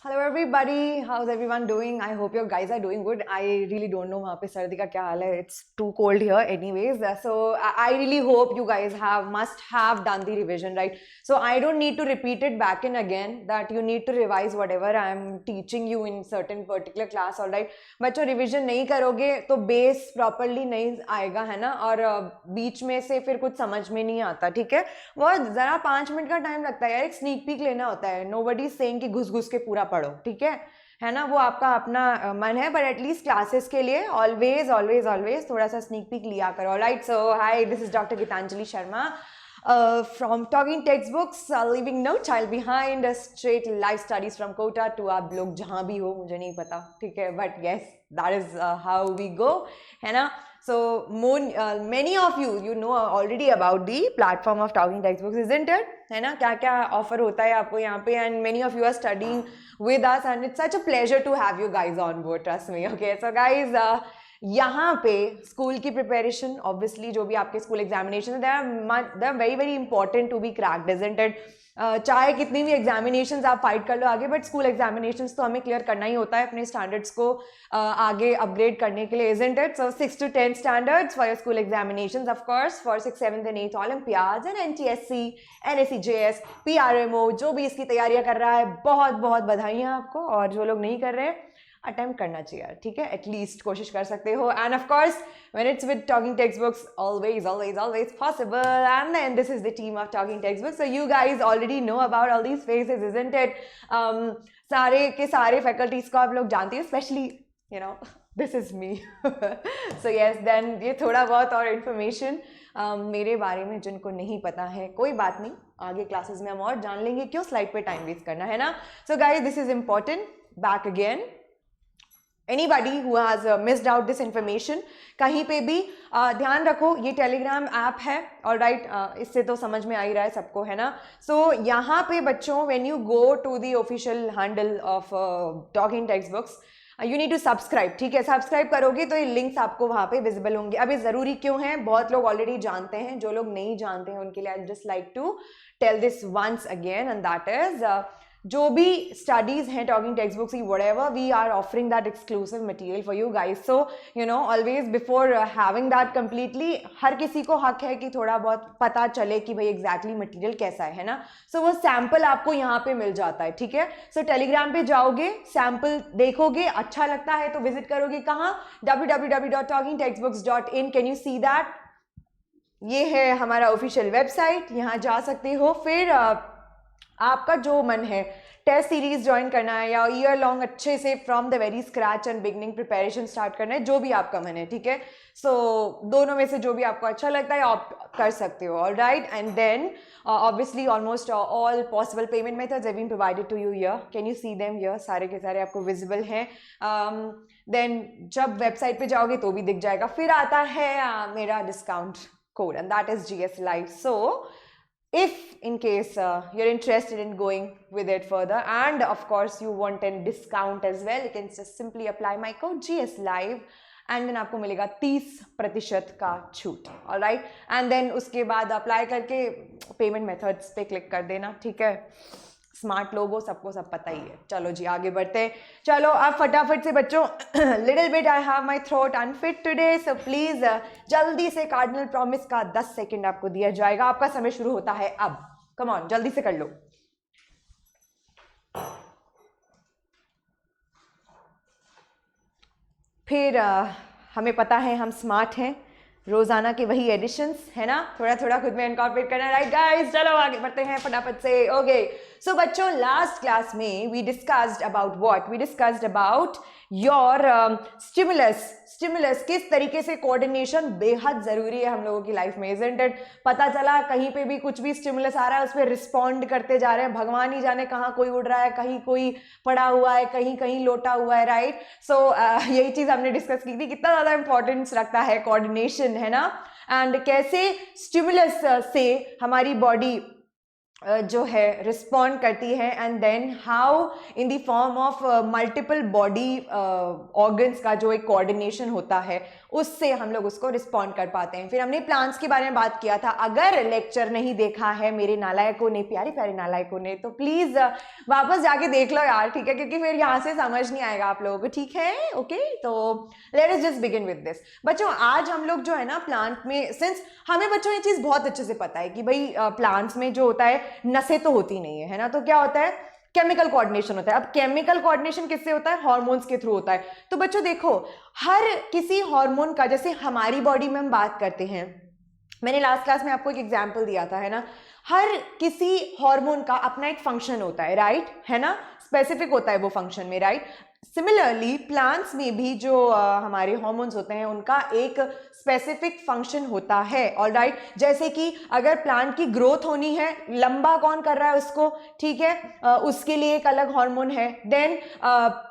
Hello everybody, how's everyone doing? I hope you guys are doing good. I really don't know वहाँ पे सर्दी का क्या हाल है. It's too cold here anyways. So I really hope you guys must have done the revision, right? So I don't need to repeat it back and again that you need to revise whatever I am teaching you in certain particular class, all right? बच्चों revision नहीं करोगे तो base properly नहीं आएगा, है ना? और बीच में से फिर कुछ समझ में नहीं आता, ठीक है? वो जरा 5 मिनट का टाइम लगता है यार, एक स्नीक पीक लेना होता है. नोबडी सेइंग कि घुस घुस के पूरा पढ़ो, ठीक है ना? वो आपका अपना मन है, बट एटलीस्ट क्लासेस के लिए ऑलवेज ऑलवेज ऑलवेज थोड़ा सा स्नीक पीक लिया करो. Right, so hi, this is doctor Geetanjali Sharma from talking textbooks, leaving no child behind, straight life studies from Kota to आप लोग जहाँ भी हो, मुझे नहीं पता, ठीक है? but yes, that is how we go, है ना? So many of you know already about the platform of talking textbooks, isn't it? है ना? क्या क्या ऑफर होता है आपको यहाँ पे, and many of you are studying with us and it's such a pleasure to have you guys on board, trust me. Okay, so guys, यहाँ पे स्कूल की प्रिपरेशन, ऑब्वियसली जो भी आपके school examination they are very very important to be cracked, isn't it? चाहे कितनी भी examinations आप फाइट कर लो आगे, बट स्कूल एग्जामिनेशंस तो हमें क्लियर करना ही होता है अपने स्टैंडर्ड्स को आगे अपग्रेड करने के लिए, isn't it? So 6 to 10 standards for your school examinations, of course for 6th, 7th and 8th Olympiads and NTSC, NSCJS, PRMO, जो भी इसकी तैयारियां कर रहा है, बहुत बहुत बधाइयां आपको. और जो लोग नहीं कर रहे हैं, अटेम्प्ट करना चाहिए, ठीक है? एटलीस्ट कोशिश कर सकते हो. And of course when it's with talking textbooks, always possible. And then this is the team of talking textbooks, so you guys already know about all these faces, isn't it? सारे के सारे faculties को आप लोग जानते हो, specially you know this is me. So yes, then ये थोड़ा बहुत और इन्फॉर्मेशन मेरे बारे में जिनको नहीं पता है, कोई बात नहीं, आगे क्लासेस में हम और जान लेंगे, क्यों स्लाइड पे टाइम वेस्ट करना, है ना? So guys, this is important. Back again, anybody who has missed out this information, कहीं पे भी ध्यान रखो, ये टेलीग्राम ऐप है, ऑलराइट? इससे तो समझ में आ ही रहा है सबको, है ना? सो यहाँ पे बच्चों, when you go to the official handle of talking text books, you need to subscribe, ठीक है? सब्सक्राइब करोगे तो ये लिंक्स आपको वहाँ पे विजिबल होंगे. अब ये ज़रूरी क्यों है? बहुत लोग ऑलरेडी जानते हैं, जो लोग नहीं जानते हैं उनके लिए I just like to tell this once again, and that is जो भी स्टडीज हैं टॉकिंग टेक्स्ट बुक्स की, whatever, we are offering that exclusive material for you guys. So you know, always before having that completely, हर किसी को हक है कि थोड़ा बहुत पता चले कि भाई एग्जैक्टली मटेरियल कैसा है ना? सो वो सैम्पल आपको यहाँ पे मिल जाता है, ठीक है? सो टेलीग्राम पे जाओगे, सैम्पल देखोगे, अच्छा लगता है तो विजिट करोगे कहाँ? www.talkingtextbooks.in. Can you see that? ये है हमारा ऑफिशियल वेबसाइट, यहाँ जा सकते हो. फिर आपका जो मन है, टेस्ट सीरीज ज्वाइन करना है या ईयर लॉन्ग अच्छे से from the very scratch and beginning preparation start करना है, जो भी आपका मन है, ठीक है? सो दोनों में से जो भी आपको अच्छा लगता है आप कर सकते हो, all right? And then obviously almost all possible payment methods have been provided to you here. Can you see them here? सारे के सारे आपको विजिबल हैं. देन जब वेबसाइट पे जाओगे तो भी दिख जाएगा. फिर आता है मेरा discount code, and that is GS Live. So if in case you're interested in going with it further, and of course you want a discount as well, you can just simply apply my code GS Live and then आपको मिलेगा 30% का छूट, alright? and then उसके बाद apply करके payment methods पे click कर देना, ठीक है? स्मार्ट लोगो, सबको सब पता ही है. चलो जी, आगे बढ़ते हैं. चलो अब फटाफट से बच्चों, little bit I have my throat unfit today, so please जल्दी से कार्डिनल प्रॉमिस का 10 सेकेंड आपको दिया जाएगा. आपका समय शुरू होता है अब. कम ऑन, जल्दी से कर लो. फिर हमें पता है हम स्मार्ट हैं, रोजाना के वही एडिशंस, है ना? थोड़ा थोड़ा खुद में इनकॉर्पोरेट करना है, राइट गाइस? चलो आगे बढ़ते हैं फटाफट से. ओके, सो बच्चों, लास्ट क्लास में we discussed about what? We discussed about your stimulus. किस तरीके से कोऑर्डिनेशन बेहद जरूरी है हम लोगों की लाइफ में, इजंट इट? पता चला कहीं पे भी कुछ भी स्टिमुलस आ रहा है, उस पर रिस्पॉन्ड करते जा रहे हैं. भगवान ही जाने कहाँ कोई उड़ रहा है, कहीं कोई पड़ा हुआ है, कहीं कहीं लोटा हुआ है, राइट? सो यही चीज हमने डिस्कस की थी, कितना ज्यादा इंपॉर्टेंस रखता है कोऑर्डिनेशन, है ना? एंड कैसे स्टिमुलस से हमारी बॉडी जो है रिस्पॉन्ड करती है, and then how in the form of multiple body organs का जो एक कोऑर्डिनेशन होता है उससे हम लोग उसको रिस्पॉन्ड कर पाते हैं। फिर हमने प्लांट्स के बारे में बात किया था। अगर लेक्चर नहीं देखा है मेरे नालायकों ने, प्यारे प्यारे नालायकों ने, तो प्लीज वापस जाके देख लो यार, ठीक है, क्योंकि फिर यहाँ से समझ नहीं आएगा आप लोगों को, ठीक है? ओके, तो let us just begin with this. बच्चों आज हम लोग जो है ना प्लांट में, सिंस हमें बच्चों ये चीज बहुत अच्छे से पता है कि भाई प्लांट्स में जो होता है नसें तो होती नहीं है ना, तो क्या होता है, केमिकल कोऑर्डिनेशन होता है। अब केमिकल कोऑर्डिनेशन किससे होता है, हार्मोन्स के थ्रू होता है। तो बच्चों देखो, हर किसी हार्मोन का, जैसे हमारी बॉडी में हम बात करते हैं, मैंने लास्ट क्लास में आपको एक एग्जांपल दिया था, है ना, हर किसी हार्मोन का अपना एक फंक्शन होता है, राइट, है ना, स्पेसिफिक होता है वो फंक्शन में, राइट। सिमिलरली प्लांट्स में भी जो हमारे हार्मोन्स होते हैं उनका एक स्पेसिफिक फंक्शन होता है, ऑलराइट। जैसे कि अगर प्लांट की ग्रोथ होनी है, लंबा कौन कर रहा है उसको, ठीक है, उसके लिए एक अलग हार्मोन है। देन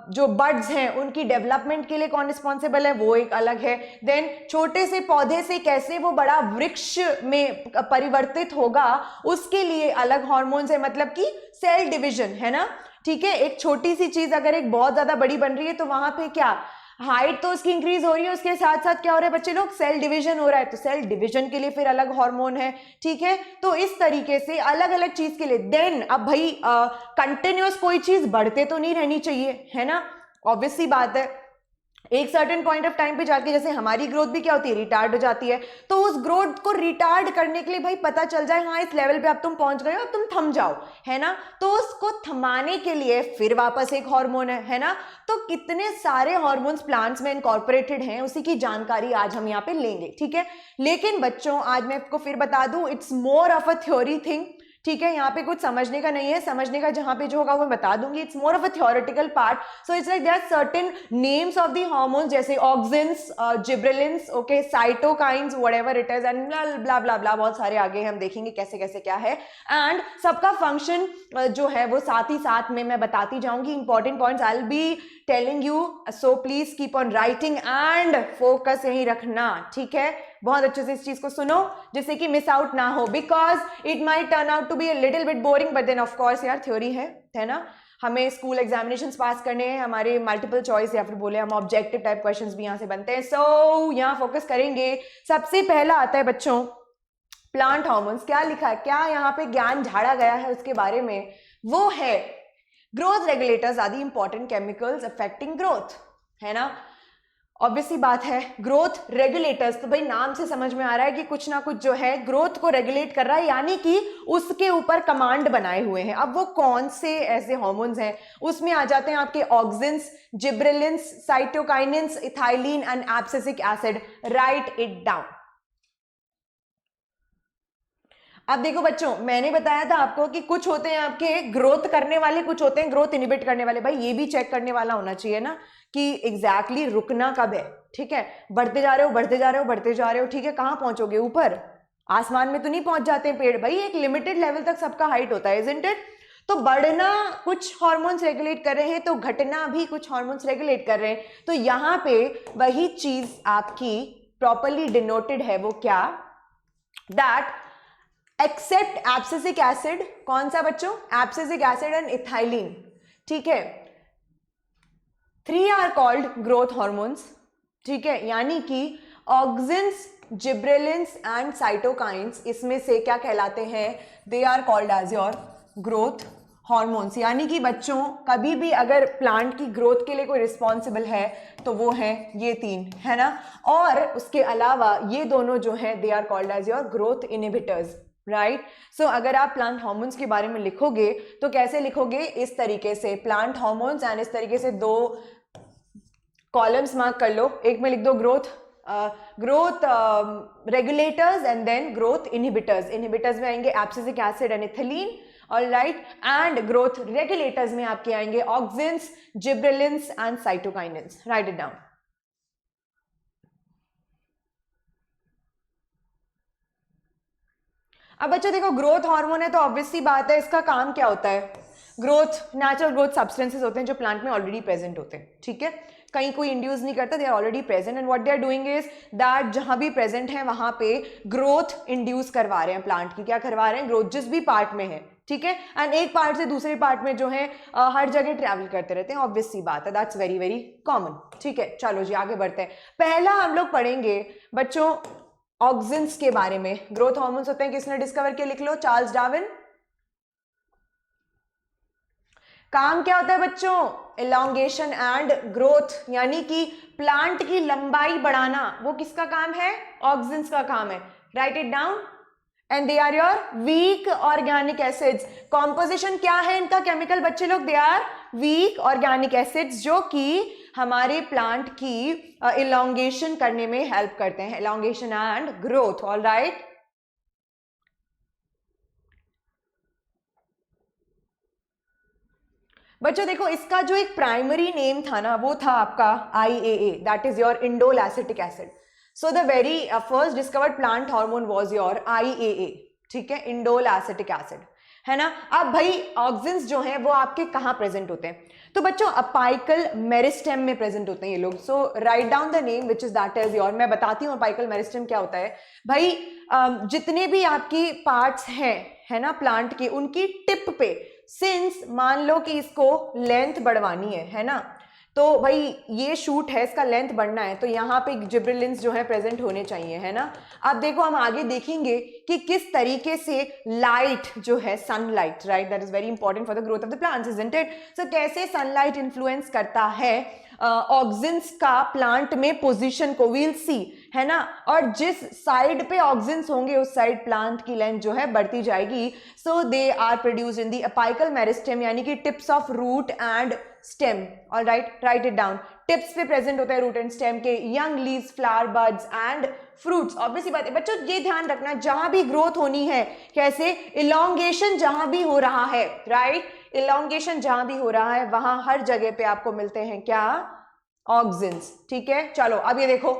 जो बर्ड्स हैं उनकी डेवलपमेंट के लिए कौन रिस्पॉन्सिबल है, वो एक अलग है। देन छोटे से पौधे से कैसे वो बड़ा वृक्ष में परिवर्तित होगा, उसके लिए अलग हार्मोन्स है, मतलब कि सेल डिविजन, है ना, ठीक है। एक छोटी सी चीज अगर एक बहुत ज्यादा बड़ी बन रही है तो वहां पे क्या, हाइट तो उसकी इंक्रीज हो रही है, उसके साथ साथ क्या हो रहा है बच्चे लोग, सेल डिवीजन हो रहा है, तो सेल डिवीजन के लिए फिर अलग हार्मोन है, ठीक है। तो इस तरीके से अलग अलग चीज के लिए। देन अब भाई कंटिन्यूअस कोई चीज बढ़ते तो नहीं रहनी चाहिए, है ना, ऑब्वियस सी बात है। एक सर्टेन पॉइंट ऑफ टाइम पे जाके जैसे हमारी ग्रोथ भी क्या होती है, रिटार्ड हो जाती है। तो उस ग्रोथ को रिटार्ड करने के लिए भाई पता चल जाए हाँ इस लेवल पे अब तुम पहुंच गए हो, अब तुम थम जाओ, है ना, तो उसको थमाने के लिए फिर वापस एक हार्मोन है ना। तो कितने सारे हार्मोन्स प्लांट्स में इनकॉर्पोरेटेड हैं, उसी की जानकारी आज हम यहाँ पे लेंगे, ठीक है। लेकिन बच्चों आज मैं आपको फिर बता दूं, it's more of a theory thing, ठीक है, यहाँ पे कुछ समझने का नहीं है, समझने का जहां पे जो होगा वो बता दूंगी। It's more of a theoretical part. So it's like there are certain names of the hormones, जैसे auxins, gibberellins, okay, cytokinins, whatever it is, and blah blah blah, बहुत सारे आगे हम देखेंगे कैसे कैसे क्या है, एंड सबका फंक्शन जो है वो साथ ही साथ में मैं बताती जाऊंगी। Important points I will be telling you, so please keep on writing and focus यही रखना, ठीक है। बहुत अच्छे से इस चीज को सुनो जिससे कि मिस आउट ना हो, because it might turn out to be a little bit boring, but then of course यार थ्योरी है ना, हमें स्कूल एग्जामिनेशंस पास करने हैं, हमारे मल्टीपल चॉइस या फिर बोले हम ऑब्जेक्टिव टाइप क्वेश्चंस भी यहाँ से बनते हैं। सो यहाँ फोकस करेंगे। सबसे पहला आता है बच्चों प्लांट हार्मोन्स। क्या लिखा है, क्या यहाँ पे ज्ञान झाड़ा गया है उसके बारे में, वो है growth regulators are the important chemicals affecting growth, है ना। ऑब्वियसली बात है, ग्रोथ रेगुलेटर्स, तो भाई नाम से समझ में आ रहा है कि कुछ ना कुछ जो है ग्रोथ को रेगुलेट कर रहा है, यानी कि उसके ऊपर कमांड बनाए हुए हैं। अब वो कौन से ऐसे हार्मोन्स हैं, उसमें आ जाते हैं आपके auxins, gibberellins, cytokinins, ethylene and abscisic acid. Write it down. अब देखो बच्चों, मैंने बताया था आपको कि कुछ होते हैं आपके ग्रोथ करने वाले, कुछ होते हैं ग्रोथ इनहिबिट करने वाले। भाई ये भी चेक करने वाला होना चाहिए ना कि एग्जैक्टली रुकना कब है, ठीक है। बढ़ते जा रहे हो, बढ़ते जा रहे हो, बढ़ते जा रहे हो, ठीक है, कहां पहुंचोगे, ऊपर आसमान में तो नहीं पहुंच जाते पेड़, भाई एक लिमिटेड लेवल तक सबका हाइट होता है, इजंट इट। तो बढ़ना कुछ हार्मोन्स रेगुलेट कर रहे हैं, तो घटना भी कुछ हार्मोन्स रेगुलेट कर रहे हैं। तो यहां पे वही चीज आपकी प्रॉपरली डिनोटेड है, वो क्या, दैट एक्सेप्ट एब्सिसिक एसिड, कौन सा बच्चों, एब्सिसिक एसिड एंड इथाइलिन, ठीक है, 3 आर कॉल्ड ग्रोथ हार्मोन्स, ठीक है। यानी कि ऑक्सिन्स, जिब्रेलिन्स एंड साइटोकाइन्स, इसमें से क्या कहलाते हैं, they are called as your growth hormones. यानी कि बच्चों कभी भी अगर प्लांट की ग्रोथ के लिए कोई रिस्पॉन्सिबल है तो वो है ये 3, है ना। और उसके अलावा ये दोनों जो है they are called as your growth inhibitors, right. सो अगर आप प्लांट हार्मोन्स के बारे में लिखोगे तो कैसे लिखोगे, इस तरीके से, प्लांट हार्मोन्स, एंड इस तरीके से 2 कॉलम्स मार्क कर लो। एक में लिख दो growth regulators and then growth inhibitors. Inhibitors में आएंगे abscisic acid and ethylene, alright, and growth regulators में आपके आएंगे auxins, gibberellins and cytokinins. Write it down. अब बच्चों देखो, ग्रोथ हार्मोन है तो ऑब्वियसली बात है इसका काम क्या होता है, ग्रोथ, नेचुरल ग्रोथ सब्सटेंसेस होते हैं जो प्लांट में ऑलरेडी प्रेजेंट होते हैं, ठीक है, कहीं कोई इंड्यूस नहीं करता, they are already present, and what they are doing is that जहां भी प्रेजेंट है वहां पे ग्रोथ इंड्यूस करवा रहे हैं प्लांट की। क्या करवा रहे हैं, ग्रोथ जिस भी पार्ट में है, ठीक है, एंड एक पार्ट से दूसरे पार्ट में जो है हर जगह ट्रैवल करते रहते हैं, ऑब्वियस सी बात है, दैट्स वेरी वेरी कॉमन। ठीक है, चलो जी आगे बढ़ते हैं। पहला हम लोग पढ़ेंगे बच्चों ऑक्सिन्स के बारे में। ग्रोथ हार्मोन्स होते हैं, किसने डिस्कवर किया, लिख लो, चार्ल्स डार्विन। काम क्या होता है बच्चों, एलोंगेशन एंड ग्रोथ, यानी कि प्लांट की लंबाई बढ़ाना, वो किसका काम है, ऑक्सिन्स का काम है। Write it down. And they are your weak organic acids. Composition क्या है इनका केमिकल बच्चे लोग, they are weak organic acids, जो कि हमारे प्लांट की इलोंगेशन करने में हेल्प करते हैं, elongation and growth. All right, बच्चों देखो इसका जो एक प्राइमरी नेम था ना, वो था आपका IAA, that is your indole acetic acid. So the very first discovered plant hormone was your IAA, ठीक है, इंडोल एसिटिक एसिड, है ना। अब भाई ऑक्सिन्स जो हैं वो आपके कहाँ प्रेजेंट होते हैं, तो बच्चों अपाइकल मेरिस्टेम में प्रेजेंट होते हैं ये लोग। So write down the name which is that is your, मैं बताती हूँ अपाइकल मेरिस्टेम क्या होता है भाई। जितने भी आपकी पार्ट्स हैं, है ना, प्लांट के, उनकी टिप पे, सिंस मान लो कि इसको लेंथ बढ़वानी है ना, तो भाई ये शूट है, इसका लेंथ बढ़ना है, तो यहाँ पे जिब्रेलिन्स जो है प्रेजेंट होने चाहिए, है ना। अब देखो हम आगे देखेंगे कि किस तरीके से लाइट जो है, sunlight, right, that is very important for the growth of the plants, isn't it. So कैसे सनलाइट इन्फ्लुएंस करता है ऑक्सिन्स का प्लांट में पोजीशन को, वील सी, है ना। और जिस साइड पे ऑक्सिन्स होंगे उस साइड प्लांट की लेंथ जो है बढ़ती जाएगी। So they are produced in the apical meristem, यानी कि tips of root and stem. All right, write it down. Tips पे प्रेजेंट होता है रूट एंड स्टेम के, young leaves, flower, buds and fruits. Obviously बात है बच्चों, ये ध्यान रखना, जहां भी ग्रोथ होनी है, कैसे, इलोंगेशन जहां भी हो रहा है, राइट, इलोंगेशन जहां भी हो रहा है वहां हर जगह पे आपको मिलते हैं क्या, ऑक्सिन्स। ठीक है, चलो अब ये देखो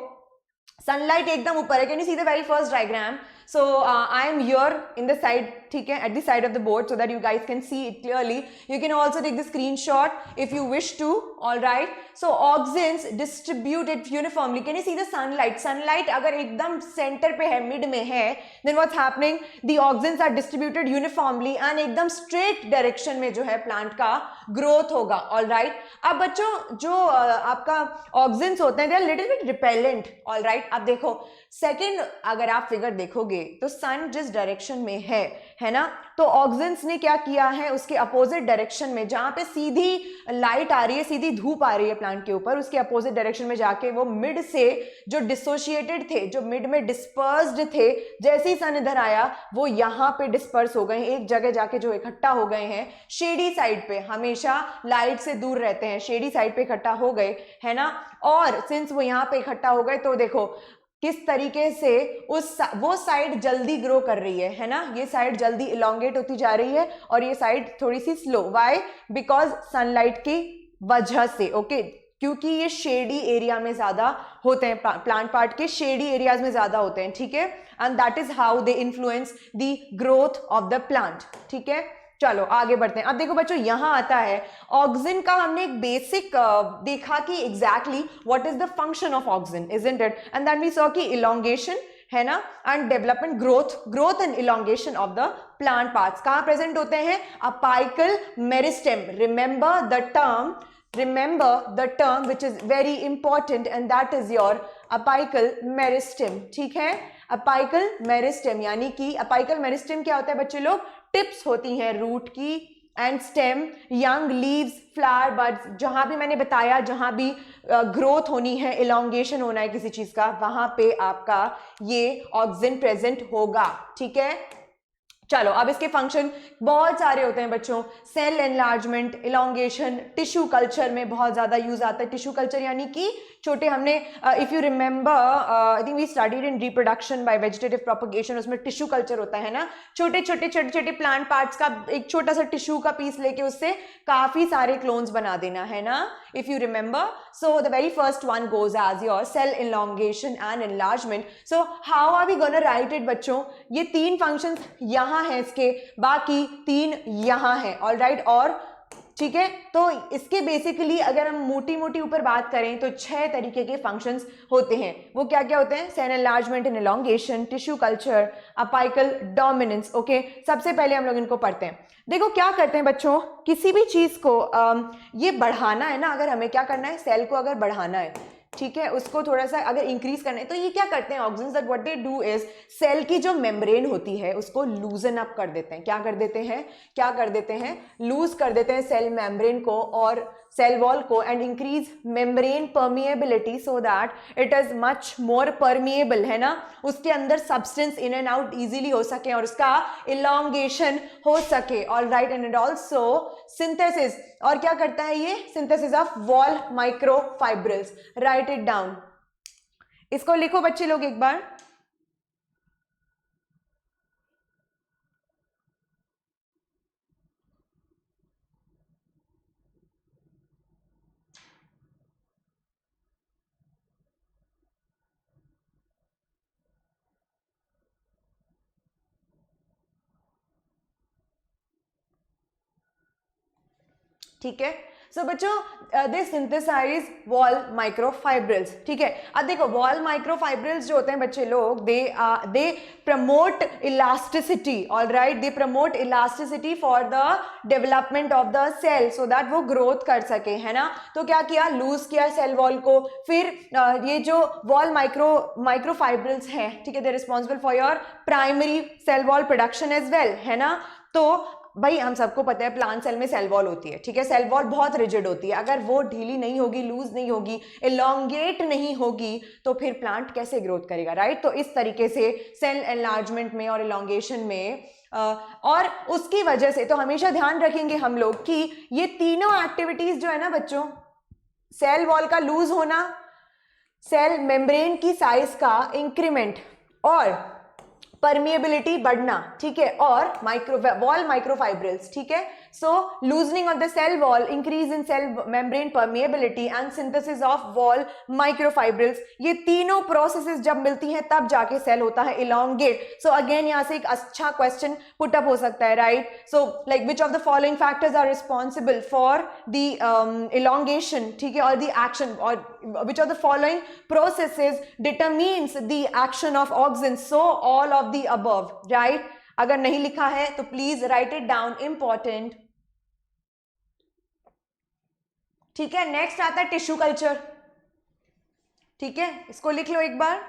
सनलाइट एकदम ऊपर है, can you see the very first diagram. So I am here in the side, ठीक है, at the side of the board so that you guys can see it clearly. You can also take the screenshot if you wish to. All right. So auxins distributed uniformly. Can you see the sunlight? Sunlight अगर एकदम center पे है, mid में है, then what's happening? The auxins are distributed uniformly and एकदम straight direction में जो है plant का growth होगा. All right. अब बच्चों जो आपका auxins होते हैं, they are little bit repellent. All right. अब देखो सेकेंड, अगर आप फिगर देखोगे तो सन जिस डायरेक्शन में है ना, तो ऑक्सिन्स ने क्या किया है, उसके अपोजिट डायरेक्शन में, जहां पे सीधी लाइट आ रही है, सीधी धूप आ रही है प्लांट के ऊपर, उसके अपोजिट डायरेक्शन में जाके वो मिड से जो डिसोशिएटेड थे, जो मिड में डिस्पर्स्ड थे, जैसे ही सन इधर आया वो यहाँ पे डिस्पर्स हो गए, एक जगह जाके जो इकट्ठा हो गए हैं, शेडी साइड पे, हमेशा लाइट से दूर रहते हैं, शेडी साइड पे इकट्ठा हो गए, है ना। और सिंस वो यहाँ पे इकट्ठा हो गए, तो देखो किस तरीके से वो साइड जल्दी ग्रो कर रही है ना, ये साइड जल्दी इलोंगेट होती जा रही है और ये साइड थोड़ी सी स्लो। व्हाई? बिकॉज सनलाइट की वजह से, ओके, क्योंकि ये शेडी एरिया में ज्यादा होते हैं, प्लांट पार्ट के शेडी एरियाज में ज्यादा होते हैं, ठीक है, and that is how they influence the growth of the plant. ठीक है, चलो आगे बढ़ते हैं। अब देखो बच्चों यहां आता है ऑक्सिन का, हमने एक बेसिक देखा कि exactly what is the function of auxin, isn't it, and then we saw कि इलोंगेशन, है ना, and development, growth and elongation of the plant parts कहां प्रेजेंट होते हैं, apical meristem. remember the term which is very important and that is your apical meristem। ठीक है, apical meristem, यानी कि अपाइकल मेरिस्टेम क्या होता है बच्चे लोग, टिप्स होती हैं रूट की, and stem, young leaves, flower, buds, जहां भी मैंने बताया, जहां भी ग्रोथ होनी है, इलोंगेशन होना है किसी चीज का, वहां पे आपका ये ऑक्सिन प्रेजेंट होगा। ठीक है, चलो अब इसके फंक्शन बहुत सारे होते हैं बच्चों, cell enlargement, elongation, tissue culture में बहुत ज्यादा यूज आता है। टिश्यू कल्चर यानी कि छोटे, हमने if you remember I think we studied in reproduction by vegetative propagation, उसमें टिश्यू कल्चर होता है ना, छोटे छोटे प्लांट पार्ट्स का एक छोटा सा टिश्यू का पीस लेके उससे काफी सारे क्लोन्स बना देना, है ना, if you remember. So the very first one goes as your cell elongation and enlargement. So how are we gonna write it बच्चों, ये तीन फंक्शंस यहाँ है इसके, बाकी तीन यहाँ है, ऑल राइट, और ठीक है। तो इसके बेसिकली अगर हम मोटी मोटी ऊपर बात करें तो 6 तरीके के फंक्शंस होते हैं। वो क्या क्या होते हैं? Cell enlargement and elongation, tissue culture, apical dominance. Okay, सबसे पहले हम लोग इनको पढ़ते हैं। देखो क्या करते हैं बच्चों, किसी भी चीज को ये बढ़ाना है ना, अगर हमें क्या करना है, सेल को अगर बढ़ाना है, ठीक है, उसको थोड़ा सा अगर इंक्रीज करना है, तो ये क्या करते हैं auxins, that what they do is cell की जो मेम्ब्रेन होती है उसको लूजन अप कर देते हैं। क्या कर देते हैं? क्या कर देते हैं? लूज कर देते हैं सेल मेम्ब्रेन को और सेल वॉल को, and increase membrane permeability so that it is much more permeable, है ना, उसके अंदर substance in and out easily हो सके और उसका इलॉन्गेशन हो सके। All right, and it also synthesis, और क्या करता है ये? Synthesis of wall microfibrils. Right it down, इसको लिखो बच्चे लोग एक बार। ठीक है, सो बच्चों दे सिंथेसाइज वॉल माइक्रोफाइब्रिल्स। ठीक है, अब देखो वॉल माइक्रोफाइब्रिल्स जो होते हैं बच्चे लोग, they promote elasticity. All right, they promote elasticity for the development of the cell so that वो ग्रोथ कर सके, है ना। तो क्या किया? लूज किया सेल वॉल को। फिर ये जो वॉल माइक्रोफाइब्रिल्स है, ठीक है, they responsible for your primary cell wall production as well, है ना। तो भाई हम सबको पता है प्लांट सेल में सेल वॉल होती है, ठीक है, सेल वॉल बहुत रिजिड होती है, अगर वो ढीली नहीं होगी, लूज नहीं होगी, एलोंगेट नहीं होगी, तो फिर प्लांट कैसे ग्रोथ करेगा, राइट। तो इस तरीके से सेल एनलार्जमेंट में और एलोंगेशन में और उसकी वजह से तो हमेशा ध्यान रखेंगे हम लोग कि ये तीनों एक्टिविटीज जो है ना बच्चों, सेल वॉल का लूज होना, सेल मेम्ब्रेन की साइज का इंक्रीमेंट और परमिएबिलिटी बढ़ना, ठीक है, और वॉल माइक्रोफाइब्रिल्स, ठीक है। So loosening of the cell wall, increase in cell membrane permeability and synthesis of wall microfibrils, ये तीनों प्रोसेसेस जब मिलती हैं तब जाके सेल होता है इलॉन्गेट। सो अगेन यहां से एक अच्छा क्वेश्चन पुट अप हो सकता है, right. So like which of the following factors are responsible for the elongation, ठीक है, और द एक्शन, और which of the following processes determines the action of auxins? So all of the above, right? अगर नहीं लिखा है तो please write it down, important. ठीक है, नेक्स्ट आता है टिश्यू कल्चर। ठीक है, इसको लिख लो एक बार।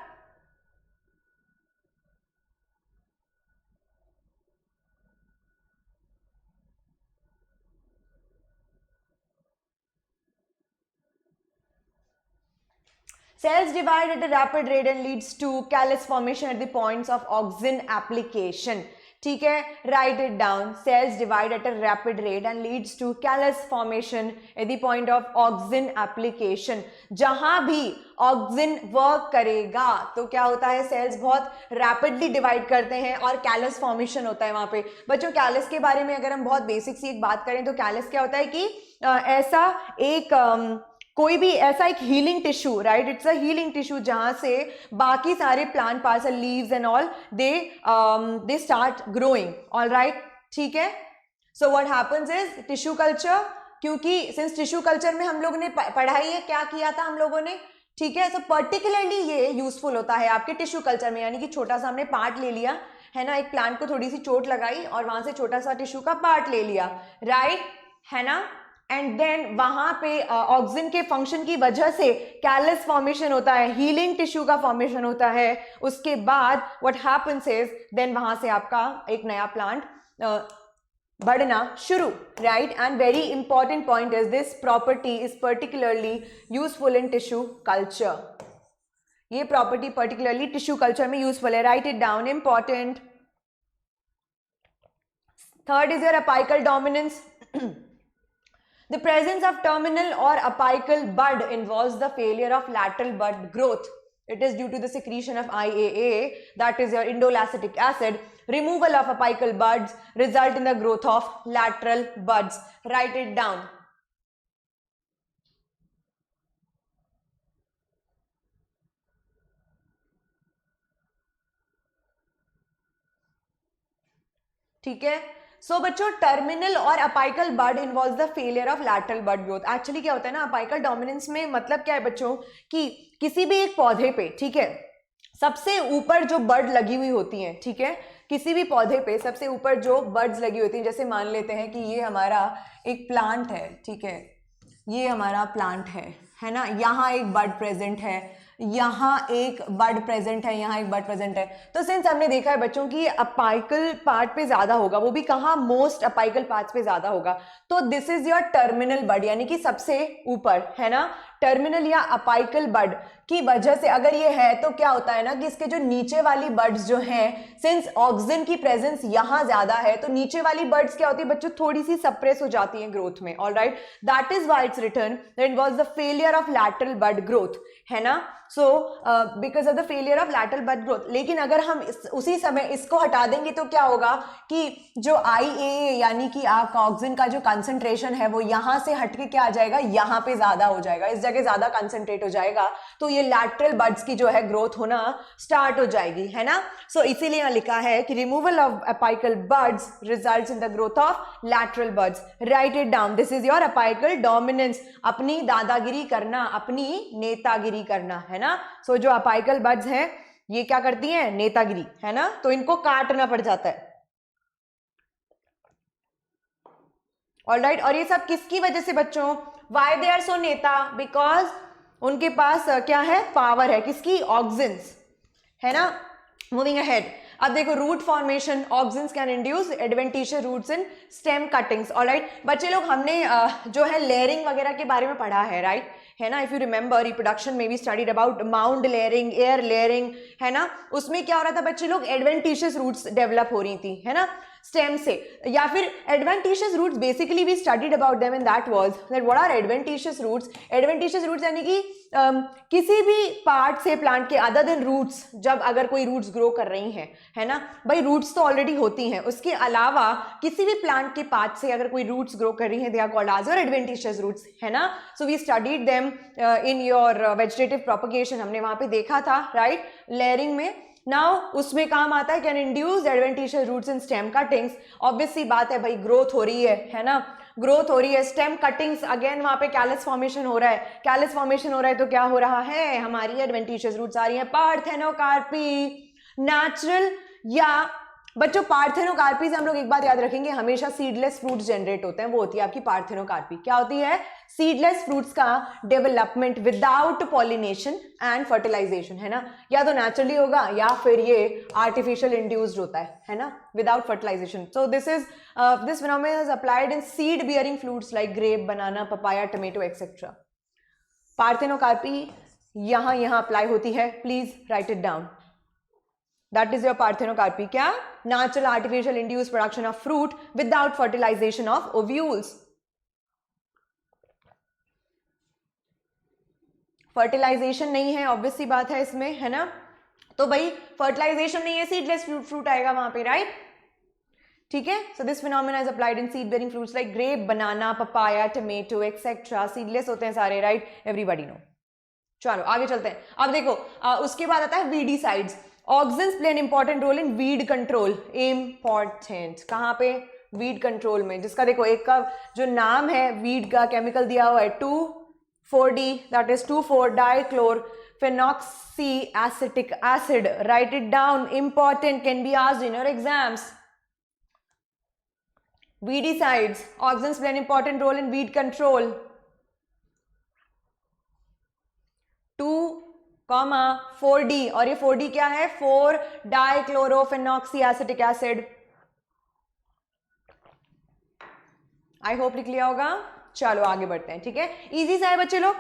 Cells divide at a rapid rate and leads to callus formation at the points of auxin application. ठीक है, write it down. Cells divide at a rapid rate and leads to callus formation at the point of auxin application. जहां भी auxin work करेगा तो क्या होता है, sales बहुत रैपिडली डिवाइड करते हैं और कैलस फॉर्मेशन होता है वहां पे। बच्चों कैलस के बारे में अगर हम बहुत बेसिक सी एक बात करें तो कैलस क्या होता है कि ऐसा एक कोई भी ऐसा एक healing tissue, right, it's a healing tissue जहां से बाकी सारे plant parts, leaves and all, they start growing. All right, ठीक है। So what happens is tissue culture, क्योंकि सिंस टिश्यू कल्चर में हम लोगों ने पढ़ाई है, क्या किया था हम लोगों ने, ठीक है। सो पर्टिकुलरली ये यूजफुल होता है आपके टिश्यू कल्चर में, यानी कि छोटा सा हमने पार्ट ले लिया, है ना, एक प्लांट को थोड़ी सी चोट लगाई और वहां से छोटा सा टिश्यू का पार्ट ले लिया, राइट, है ना, एंड देन वहां पे ऑक्सिन के फंक्शन की वजह से कैलस फॉर्मेशन होता है, हीलिंग टिश्यू का फॉर्मेशन होता है। उसके बाद व्हाट हैपेंस इज देन वहां से आपका एक नया प्लांट बढ़ना शुरू, right. And very important point is this property is particularly useful in tissue culture. ये प्रॉपर्टी पर्टिकुलरली टिश्यू कल्चर में यूजफुल है, write it down, important. Third is your apical dominance. The presence of terminal or apical bud involves the failure of lateral bud growth. It is due to the secretion of IAA, that is your indolacetic acid. Removal of apical buds result in the growth of lateral buds. Write it down. ठीक है, सो बच्चों terminal और apical bud involve the failure of lateral bud growth. Actually क्या होता है ना, apical dominance में मतलब क्या है बच्चों कि किसी भी एक पौधे पे, ठीक है, सबसे ऊपर जो बड लगी हुई होती है, ठीक है, किसी भी पौधे पे सबसे ऊपर जो बर्ड्स लगी होती हैं, जैसे मान लेते हैं कि ये हमारा एक प्लांट है, ठीक है, ये हमारा प्लांट है ना, यहाँ एक बड प्रेजेंट है, यहाँ एक बड प्रेजेंट है, यहाँ एक बड प्रेजेंट है। तो सिंस हमने देखा है बच्चों की अपाइकल पार्ट पे ज्यादा होगा, वो भी कहाँ, मोस्ट अपाइकल पार्ट पे ज्यादा होगा, तो दिस इज योर टर्मिनल बड, यानी कि सबसे ऊपर, है ना, टर्मिनल या अपाइकल बड की वजह से अगर ये है तो क्या होता है ना कि इसके जो नीचे वाली बर्ड्स जो हैं, सिंस ऑक्सीजन की प्रेजेंस यहां ज्यादा है तो नीचे वाली बर्ड्स क्या होती है बच्चों, थोड़ी सी सप्रेस हो जाती हैं ग्रोथ में। Alright, that is why it's written that was the failure of lateral bud growth, है ना। So because of the failure of lateral bud growth. लेकिन अगर हम उसी समय इसको हटा देंगे तो क्या होगा कि जो IAA यानी कि आपका ऑक्सीजन का जो कंसंट्रेशन है वो यहां से हटके क्या आ जाएगा, यहां पे ज्यादा हो जाएगा, इस जगह ज्यादा कंसंट्रेट हो जाएगा, तो ये लैटरल बड्स की जो है ग्रोथ होना स्टार्ट हो जाएगी, है ना। सो इसीलिए यहाँ लिखा है कि removal of apical buds results in the growth of lateral buds. Right it down, this is your apical dominance, अपनी दादागिरी करना, अपनी नेतागिरी करना, है ना। सो जो अपाइकल बड्स हैं ये क्या करती हैं, नेतागिरी, है ना, तो इनको काटना पड़ जाता है। ऑलराइट, और ये सब किसकी वजह से बच्चों, वाई दे आर सो नेता, बिकॉज उनके पास क्या है, पावर है, किसकी, ऑक्सिन्स, है ना। मूविंग अहेड, अब देखो root formation, auxins can induce adventitious roots in stem cuttings. Alright बच्चे लोग, हमने जो है लेयरिंग वगैरह के बारे में पढ़ा है, राइट, है ना। इफ यू रिमेंबर रिप्रोडक्शन में भी studied about mound layering, air layering, है ना। उसमें क्या हो रहा था बच्चे लोग, एडवेंटिशियस रूट्स डेवलप हो रही थी, है ना, स्टेम से, या फिर adventitious roots basically we studied about them and that was that what are adventitious roots. Adventitious roots यानी कि किसी भी पार्ट से प्लांट के अदर देन रूट्स, जब अगर कोई रूट्स ग्रो कर रही हैं, है ना, भाई रूट्स तो ऑलरेडी होती हैं, उसके अलावा किसी भी प्लांट के पार्ट से अगर कोई रूट्स ग्रो कर रही हैं, they are called as your adventitious roots, है ना। So we studied them in your vegetative propagation, हमने वहां पे देखा था, राइट, लेयरिंग में। नाउ उसमें काम आता है can induce adventitious roots in stem cuttings. Obvious सी बात है भाई, ग्रोथ हो रही है ना, ग्रोथ हो रही है, स्टेम कटिंग्स, अगेन वहां पे कैलस फॉर्मेशन हो रहा है, कैलस फॉर्मेशन हो रहा है तो क्या हो रहा है, हमारी एडवेंटिशियस रूट्स आ रही हैं। पार्थेनोकार्पी, नेचुरल या बच्चों पार्थेनोकार्पी से हम लोग एक बात याद रखेंगे, हमेशा सीडलेस फ्रूट्स जनरेट होते हैं, वो होती है आपकी पार्थेनोकार्पी। क्या होती है, सीडलेस फ्रूट्स का development without pollination and fertilization, है ना, या तो नेचुरली होगा या फिर ये आर्टिफिशियल इंड्यूस्ड होता है ना, without fertilization. So this phenomena is applied in seed bearing fruits like grape, banana, papaya, tomato etcetera. Parthenocarpy यहां अप्लाई होती है, please write it down. That is your parthenocarpy, क्या, natural artificial induced production of fruit without fertilization of ovules. Fertilization नहीं है, obvious सी बात है इसमें, है ना, तो भाई फर्टिलाइजेशन नहीं है, सीडलेस फ्रूट आएगा वहां पे, राइट, ठीक है। So this phenomena is applied in seed bearing fruits like grape, banana, papaya, tomato etcetera, seedless होते हैं सारे, राइट, एवरीबॉडी नो। चलो आगे चलते हैं। अब देखो उसके बाद आता है weedicides. Auxins play an important role in weed control, important कहां पे, वीड कंट्रोल में, जिसका देखो एक का जो नाम है वीड का केमिकल दिया हुआ है 2,4-D, that is two four dichlorophenoxyacetic acid. Write it down, important, can be asked in your exams. Weedicides, auxins play an important role in weed control. 2,4-D, और ये 4D क्या है, 4-डाइक्लोरोफेनॉक्सीएसिटिक एसिड। आई होप लिख लिया होगा। चलो आगे बढ़ते हैं, ठीक है, इजी सा है बच्चे लोग,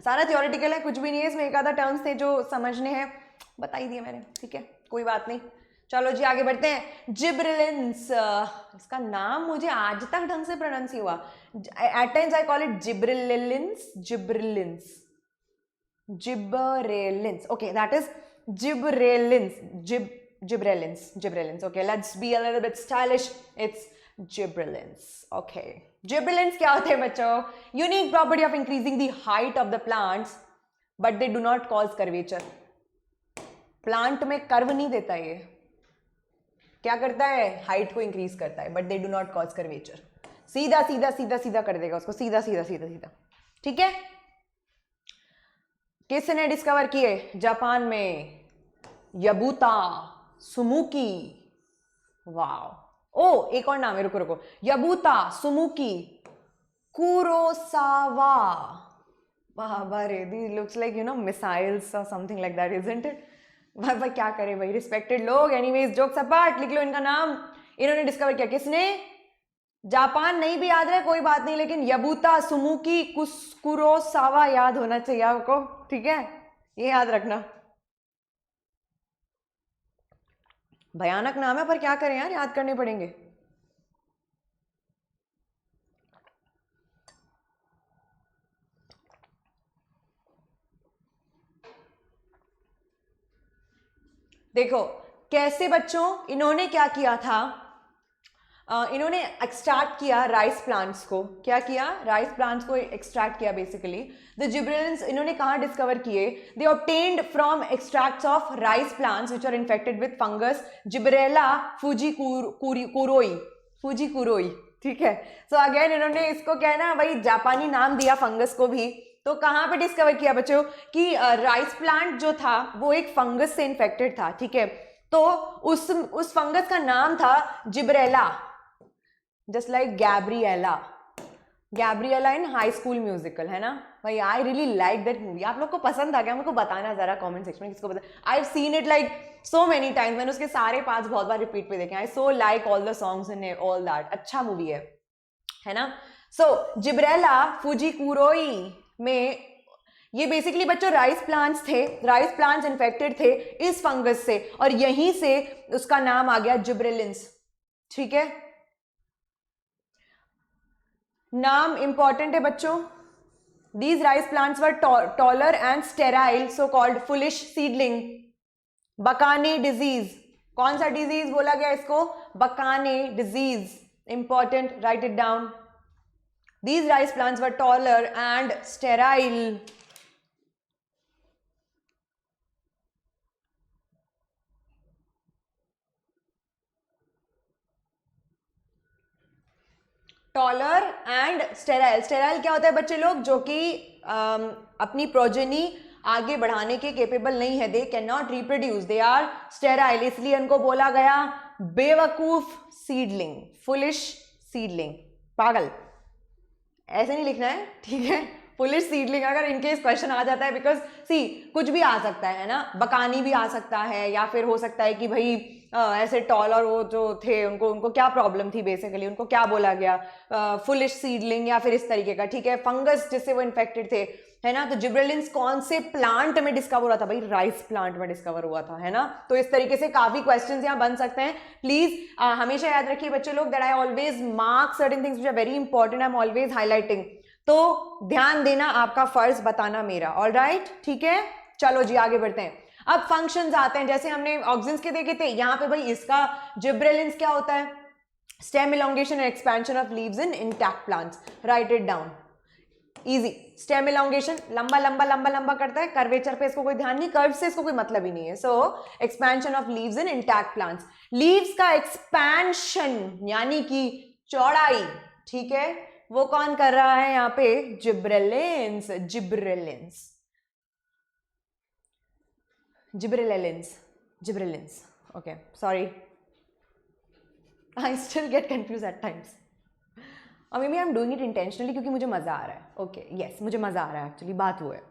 सारा थियोरेटिकल है, कुछ भी नहीं है इसमें, एक आधा टर्म्स थे जो समझने हैं, बता ही दिए मैंने, ठीक है, कोई बात नहीं। चलो जी आगे बढ़ते हैं। जिब्रेलिन्स, इसका नाम मुझे आज तक ढंग से प्रोनाउंस ही हुआ, at times I call it gibberellins, Gibberellins. Okay, that is gibberellins. Gibberellins. Okay, let's be a little bit stylish. It's gibberellins. Okay, gibberellins क्या होते हैं बच्चों? Unique property of increasing the height of the plants, but they do not cause curvature. Plant में curve नहीं देता ये, क्या करता है, हाइट को इंक्रीज करता है, but they do not cause curvature. सीधा सीधा सीधा सीधा कर देगा उसको, सीधा सीधा सीधा सीधा, ठीक है। किसने डिस्कवर किए जापान में? यबूता सुमुकी। वाह, ओ एक और नाम है, रुको रुको, यबूता सुमुकी कुरोसावा। वाह रे, दी लुक्स लाइक मिसाइल्स और something like that, isn't it? भाई क्या करे भाई, रिस्पेक्टेड लोग। एनीवेज जोक्स अपार्ट, लिख लो इनका नाम। इन्होंने डिस्कवर किया, किसने? जापान नहीं भी याद रहे कोई बात नहीं, लेकिन यबूता सुमुकी कुरोसावा याद होना चाहिए आपको, ठीक है, ये याद रखना। भयानक नाम है, पर क्या करें यार, याद करने पड़ेंगे। देखो कैसे बच्चों, इन्होंने क्या किया था, इन्होंने एक्सट्रैक्ट किया राइस प्लांट्स को। क्या किया? राइस प्लांट्स को एक्सट्रैक्ट किया बेसिकली। द जिब्रेलिन्स इन्होंने कहाँ डिस्कवर किए? They obtained from extracts of rice plants which are infected with fungus Gibberella fujikuroi, ठीक है। सो अगेन इन्होंने इसको क्या है ना भाई, जापानी नाम दिया फंगस को भी। तो कहाँ पे डिस्कवर किया बच्चों कि राइस प्लांट जो था वो एक फंगस से इन्फेक्टेड था, ठीक है। तो उस फंगस का नाम था gibberella, just like Gabriella in High School Musical, है ना भाई। I really like that movie. आप लोग को पसंद आ गया? मेरे को बताना जरा कमेंट सेक्शन में किसको पसंद। I have seen it like so many times, मैंने उसके सारे पार्ट्स बहुत बार रिपीट पे देखे। I so like all the songs in all that, अच्छा मूवी है ना। सो जिब्रेला फुजीकुरोई में ये बेसिकली बच्चों राइस प्लांट्स थे, राइस प्लांट्स इन्फेक्टेड थे इस फंगस से, और यहीं से उसका नाम आ गया जिब्रेलिन्स, ठीक है। नाम इंपॉर्टेंट है बच्चों। These rice plants were taller and sterile, so called foolish seedling. Bakanae disease, कौन सा डिजीज बोला गया इसको? Bakanae disease, important, write it down. These rice plants were taller and sterile. Taller and sterile. Sterile क्या होता है बच्चे लोग? जो कि अपनी प्रोजेनी आगे बढ़ाने के केपेबल नहीं है, they can not reproduce, they are sterile, इसलिए उनको बोला गया बेवकूफ सीडलिंग, फुलिश सीडलिंग। पागल ऐसे नहीं लिखना है, ठीक है। फुलिश सीडलिंग अगर इनकेस क्वेश्चन आ जाता है, बिकॉज सी कुछ भी आ सकता है ना, बकानी भी आ सकता है, या फिर हो सकता है कि भाई ऐसे टॉल और वो जो थे उनको क्या प्रॉब्लम थी, बेसिकली उनको क्या बोला गया, फुलिश सीडलिंग या फिर इस तरीके का, ठीक है। फंगस जिससे वो इन्फेक्टेड थे, है ना। तो जिब्रेलिन्स कौन से प्लांट में डिस्कवर हुआ था भाई? राइस प्लांट में डिस्कवर हुआ था, है ना। तो इस तरीके से काफी क्वेश्चंस यहाँ बन सकते हैं। प्लीज हमेशा याद रखिए बच्चे लोग that I always mark certain things which are very important, I am always highlighting. तो ध्यान देना, आपका फर्ज बताना मेरा, ऑलराइट, ठीक है। चलो जी आगे बढ़ते हैं। अब फंक्शंस आते हैं, जैसे हमने ऑक्सिन्स के देखे थे, यहाँ पे भाई इसका जिब्रेलिन्स क्या होता है? Stem elongation and expansion of leaves in intact plants, right it down, easy. Stem elongation, लंबा लंबा लंबा लंबा करता है, कर्वेचर पे इसको कोई ध्यान नहीं, कर्व से इसको कोई मतलब ही नहीं है। So expansion of leaves in intact plants, leaves का एक्सपेंशन यानी कि चौड़ाई, ठीक है, वो कौन कर रहा है यहाँ पे? Gibberellins, gibberellins, gibberellins, gibberellins, okay, sorry, I still get confuse at times, और maybe I am doing it intentionally क्योंकि मुझे मजा आ रहा है। ओके यस, मुझे मजा आ रहा है एक्चुअली, बात वो है।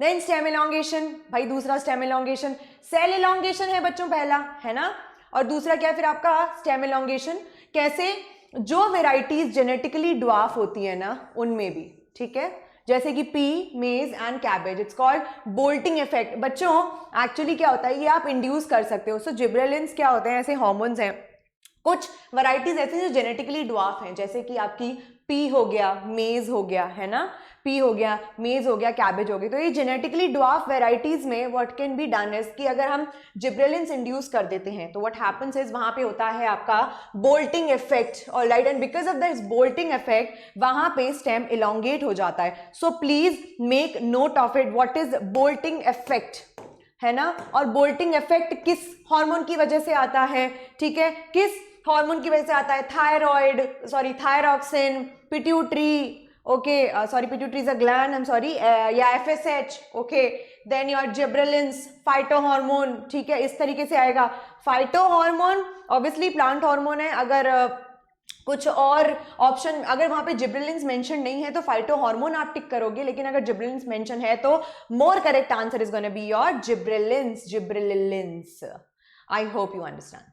देन स्टेम इलोंगेशन, भाई दूसरा स्टेम इलोंगेशन, सेल इलोंगेशन है बच्चों पहला, है ना, और दूसरा क्या है फिर आपका? Stem elongation. कैसे? जो वेराइटीज जेनेटिकली ड्वार्फ होती है ना उनमें भी, ठीक है, जैसे कि पी, मेज and cabbage, it's called bolting effect. बच्चों एक्चुअली क्या होता है, ये आप इंड्यूस कर सकते हो। सो जिब्रेलिन्स क्या होते हैं? ऐसे हार्मोन्स हैं, कुछ वैरायटीज ऐसी जो जेनेटिकली ड्वार्फ हैं, जैसे कि आपकी पी हो गया, मेज हो गया, है ना, पी हो गया, मेज हो गया, कैबेज हो गई। तो ये जेनेटिकली ड्वार्फ वैरायटीज में what can be done is कि अगर हम जिब्रेलिन्स इंड्यूस कर देते हैं तो व्हाट हैपेंस इज वहां पे होता है आपका bolting effect, alright, and because of this bolting effect वहां पे स्टेम इलोंगेट हो जाता है। So please make note of it, what is bolting effect, है ना, और बोल्टिंग इफेक्ट किस हार्मोन की वजह से आता है, ठीक है, किस हार्मोन की वजह से आता है, thyroid, sorry thyroxine, pituitary, okay, sorry pituitary is a gland, I am sorry, या FSH, okay, then your gibberellins, phyto hormone, ठीक है, इस तरीके से आएगा। Phyto hormone obviously plant hormone है, अगर कुछ और ऑप्शन, अगर वहां पे जिब्रेलिन्स मेंशन नहीं है तो फाइटो हार्मोन आप टिक करोगे, लेकिन अगर जिब्रेलिन्स मेंशन है तो more correct answer is gonna be your gibberellins, gibberellins. I hope you understand,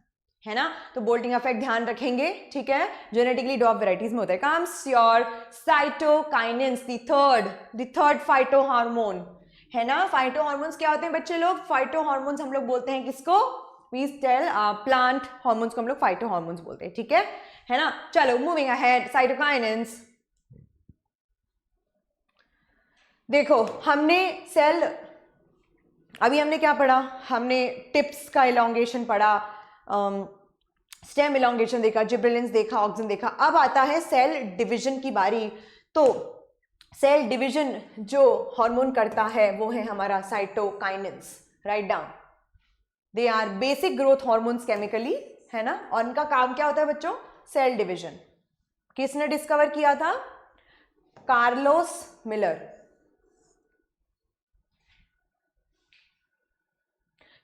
है ना। तो बोल्टिंग इफेक्ट ध्यान रखेंगे, ठीक है, जेनेटिकली डॉप वेराइटीज में होता है। Comes your cytokinins, the third phyto hormone, है ना। फाइटो हार्मोन्स क्या होते हैं बच्चे लोग, फाइटो हार्मोन्स हम लोग बोलते हैं किसको, वी टेल प्लांट हार्मोन्स को हम लोग फाइटो हार्मोन्स बोलते हैं, ठीक है ना। चलो मूविंग अहेड, साइटोकाइनेंस। देखो हमने सेल, अभी हमने क्या पढ़ा, हमने टिप्स का इलॉन्गेशन पढ़ा, स्टेम इलॉन्गेशन देखा, जिब्रेलिन्स देखा, ऑक्सिन देखा। अब आता है सेल डिवीजन की बारी। तो सेल डिवीजन जो हार्मोन करता है वो है हमारा cytokinins, write down. They are basic growth hormones chemically, है ना, और उनका काम क्या होता है बच्चों, सेल डिवीजन। किसने डिस्कवर किया था, कार्लोस मिलर।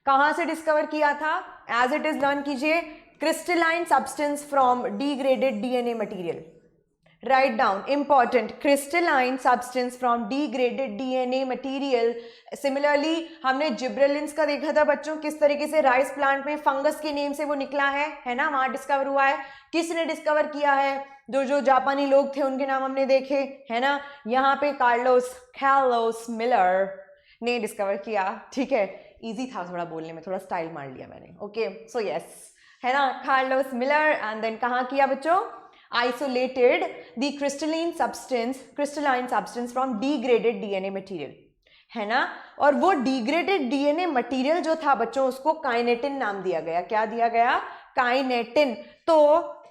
कहां से डिस्कवर किया था, एज इट इज लर्न कीजिए, crystalline substance from degraded DNA material, write down, important, crystalline substance from degraded DNA material. Similarly हमने जिब्रेलिन्स का देखा था बच्चों, किस तरीके से राइस प्लांट में फंगस के नेम से वो निकला है ना, वहां डिस्कवर हुआ है। किसने डिस्कवर किया है, जो जो जापानी लोग थे उनके नाम हमने देखे, है ना। यहाँ पे कार्लोस मिलर ने डिस्कवर किया, ठीक है, इजी था थोड़ा बोलने में, थोड़ा स्टाइल मार लिया मैंने, ओके, सो यस, है ना, कार्लोस मिलर। एंड देन कहाँ किया बच्चों, isolated the crystalline substance from degraded DNA material, है ना। और वो डिग्रेडेड डीएनए मटेरियल जो था बच्चों, उसको काइनेटिन नाम दिया गया। क्या दिया गया, काइनेटिन। तो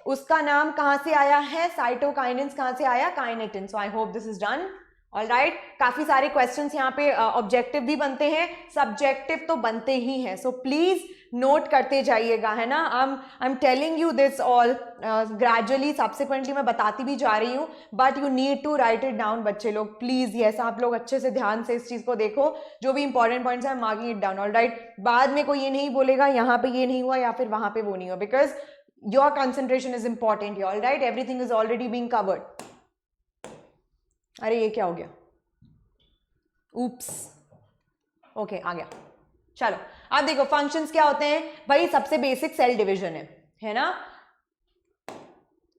उसका नाम कहां से आया है, साइटोकाइनेंस कहां से आया, kinetin. So I hope this is done, alright. काफी सारे क्वेश्चंस यहाँ पे ऑब्जेक्टिव भी बनते हैं, सब्जेक्टिव तो बनते ही हैं, सो प्लीज नोट करते जाइएगा, है ना। I am telling you this all gradually, subsequently मैं बताती भी जा रही हूँ, but you need to write it down बच्चे लोग, प्लीज। यस, आप लोग अच्छे से ध्यान से इस चीज को देखो, जो भी इंपॉर्टेंट पॉइंट्स है मार्किंग इट डाउन, ऑलराइट। बाद में कोई ये नहीं बोलेगा यहाँ पे ये नहीं हुआ या फिर वहां पे वो नहीं हुआ, because your concentration is important, alright, everything is already being covered. अरे ये क्या हो गया, ऊप्स, ओके आ गया। चलो अब देखो फंक्शंस क्या होते हैं भाई, सबसे बेसिक सेल डिवीजन है ना।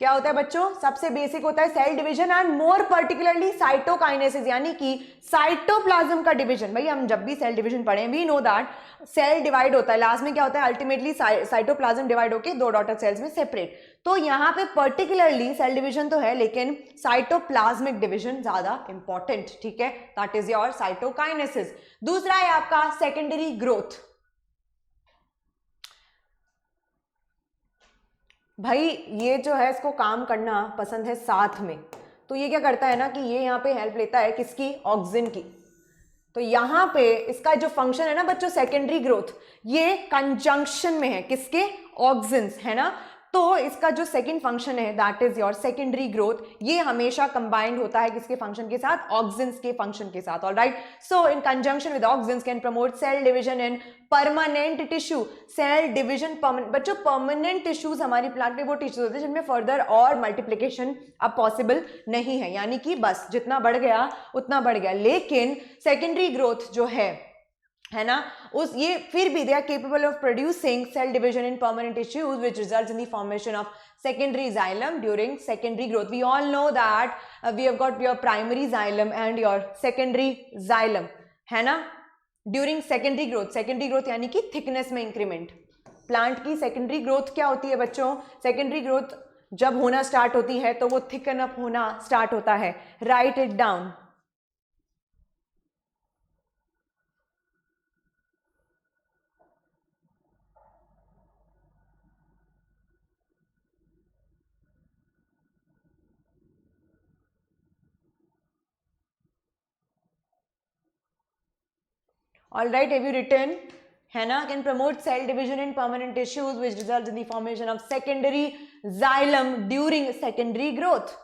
क्या होता है बच्चों, सबसे बेसिक होता है cell division, and more particularly cytokinesis, यानी कि साइटोप्लाज्म का डिवीजन। भाई हम जब भी सेल डिवीजन पढ़े, we know that cell divide होता है, लास्ट में क्या होता है, अल्टीमेटली साइटोप्लाज्म डिवाइड होके दो डॉटर सेल्स में सेपरेट। तो यहाँ पे पर्टिकुलरली सेल डिवीजन तो है, लेकिन साइटोप्लाज्मिक डिवीजन ज्यादा इंपॉर्टेंट, ठीक है, दैट इज योर साइटोकाइनेसिस। दूसरा है आपका सेकेंडरी ग्रोथ। भाई ये जो है इसको काम करना पसंद है साथ में, तो ये क्या करता है ना कि ये यहाँ पे हेल्प लेता है किसकी, ऑक्सिन की। तो यहाँ पे इसका जो फंक्शन है ना बच्चों, सेकेंडरी ग्रोथ, ये कंजंक्शन में है किसके, ऑक्सिन्स, है ना। तो इसका जो सेकंड फंक्शन है that is your secondary growth, ये हमेशा कंबाइंड होता है किसके फंक्शन के साथ, ऑक्सिन्स के फंक्शन के साथ, alright. So in conjunction with auxins can promote cell division in permanent tissue. Cell division बच्चों, परमानेंट टिश्यूज हमारी प्लांट में वो टिश्यूज होते हैं जिनमें फर्दर और मल्टीप्लिकेशन अब पॉसिबल नहीं है, यानी कि बस जितना बढ़ गया उतना बढ़ गया। लेकिन सेकेंडरी ग्रोथ जो है ना, उस ये फिर भी they are capable of producing cell division in permanent tissues which results in the formation of secondary xylem during secondary growth. We all know that we have got your primary xylem and your secondary xylem, है ना। During secondary growth यानी कि thickness में increment. Plant की secondary growth क्या होती है बच्चों, सेकेंडरी ग्रोथ जब होना स्टार्ट होती है तो वो थिकन अप होना स्टार्ट होता है, write it down. All right, have you written? है ना, can promote cell division in permanent tissues which result in the formation of secondary xylem during secondary growth.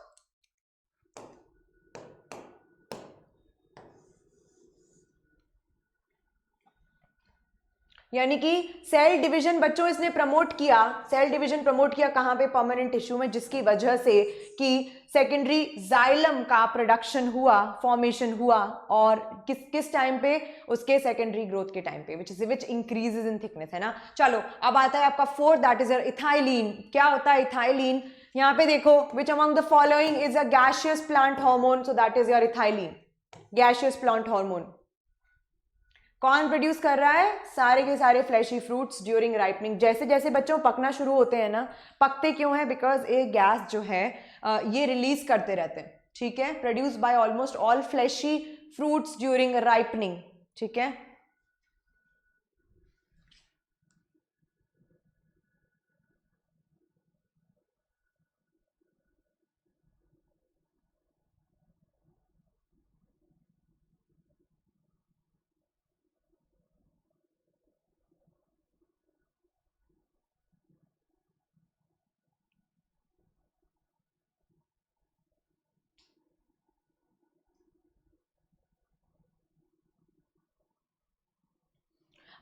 यानी कि सेल डिवीजन बच्चों इसने promote किया, सेल डिवीजन प्रमोट किया कहां पे, परमानेंट टिश्यू में, जिसकी वजह से कि सेकेंडरी जाइलम का प्रोडक्शन हुआ, फॉर्मेशन हुआ, और किस टाइम पे, उसके सेकेंडरी ग्रोथ के टाइम पे, विच इंक्रीजेस इन थिकनेस, है ना. चलो अब आता है आपका फोर्थ, दैट इज इथाइलिन. क्या होता है इथाइलिन? यहाँ पे देखो, which among the following is a gaseous plant hormone, so that is your ethylene, gaseous plant hormone. कौन प्रोड्यूस कर रहा है? सारे के सारे फ्लैशी फ्रूट्स ड्यूरिंग राइपनिंग. जैसे जैसे बच्चों पकना शुरू होते हैं ना, पकते क्यों है? बिकॉज ये गैस जो है ये रिलीज करते रहते हैं, ठीक है. Produce by almost all fleshy fruits during ripening, ठीक है.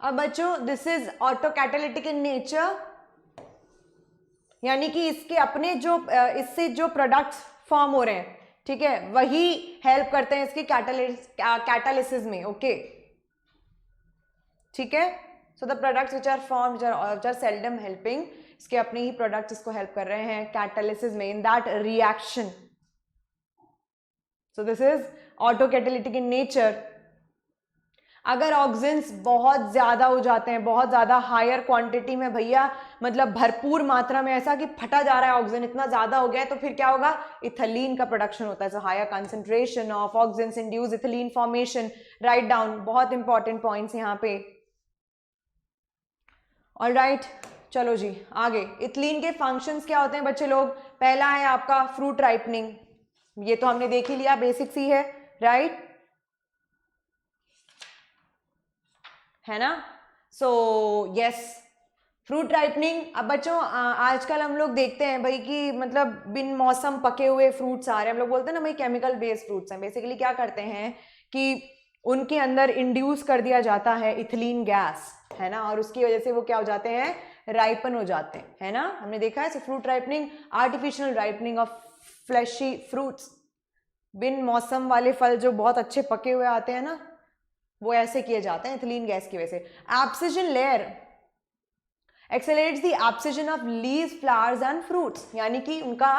अब बच्चों this is autocatalytic in nature, यानी कि इसके अपने जो इससे जो प्रोडक्ट्स फॉर्म हो रहे हैं, ठीक है, वही हेल्प करते हैं इसकी कैटालिसिस में. ओके, ठीक है. So the products which are form which are seldom helping, इसके अपने ही प्रोडक्ट्स इसको हेल्प कर रहे हैं कैटालिसिस में, in that reaction. So this is autocatalytic in nature. अगर ऑक्सिन्स बहुत ज्यादा हो जाते हैं, बहुत ज्यादा हायर क्वांटिटी में भैया, मतलब भरपूर मात्रा में, ऐसा कि फटा जा रहा है ऑक्सिन, इतना ज्यादा हो गया है, तो फिर क्या होगा? इथिलीन का प्रोडक्शन होता है. So higher concentration of auxins induce ethylene formation. Write down, बहुत इंपॉर्टेंट पॉइंट्स यहाँ पे. ऑलराइट, चलो जी आगे. इथिलीन के फंक्शंस क्या होते हैं बच्चे लोग? पहला है आपका फ्रूट राइपनिंग, ये तो हमने देख ही लिया, बेसिक्स ही है, राइट, है ना. So yes, fruit ripening. अब बच्चों आजकल हम लोग देखते हैं भाई कि मतलब बिन मौसम पके हुए फ्रूट्स आ रहे हैं, हम लोग बोलते हैं ना भाई केमिकल बेस्ड फ्रूट्स हैं. बेसिकली क्या करते हैं कि उनके अंदर इंड्यूस कर दिया जाता है इथिलीन गैस, है ना, और उसकी वजह से वो क्या हो जाते हैं? राइपन हो जाते हैं, है ना. हमने देखा है fruit ripening, artificial ripening of fleshy fruits. बिन मौसम वाले फल जो बहुत अच्छे पके हुए आते हैं ना, वो ऐसे किए जाते हैं इथिलीन गैस की वजह से. Abscission layer accelerates the abscission of leaves, flowers and fruits, यानी कि उनका